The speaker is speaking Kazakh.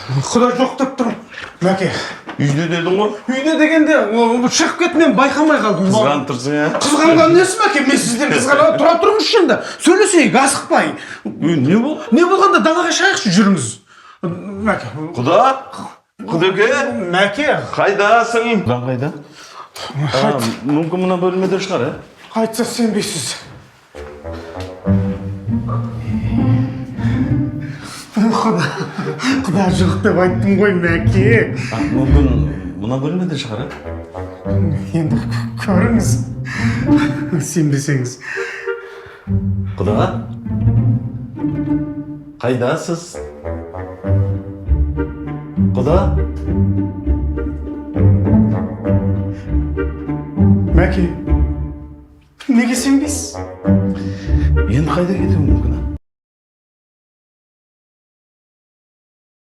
Құда жоқ деп тұрмын. Мәке. Үйде дедің ғой. Үйде дегенде шығып кетті, мен байқамай қалдым. Қызғанып тұрсың, ә? Қызғанған несі Мәке? Мен сізден қызғанып тұра тұрыңызшы енді. Сөйлесейік, асықпай. Не бол? Не болғанда далаға шығайықшы, жүріңіз. Мәке. Құда? Құдеке? Мәке. Қайдасың? Құдан қайда? Мүмкін мына бөлмеде шығар, ә? Айтса сенбейсіз. Құда жоқ деп айттым ғой, Мәке. Мүмкін мына бөлмеде шығар, ә? Енді көріңіз. Сенбесеңіз. Құда? Қайдасыз? Құда? Мәке, неге сенбейсіз? Енді қайда кетуі мүмкін,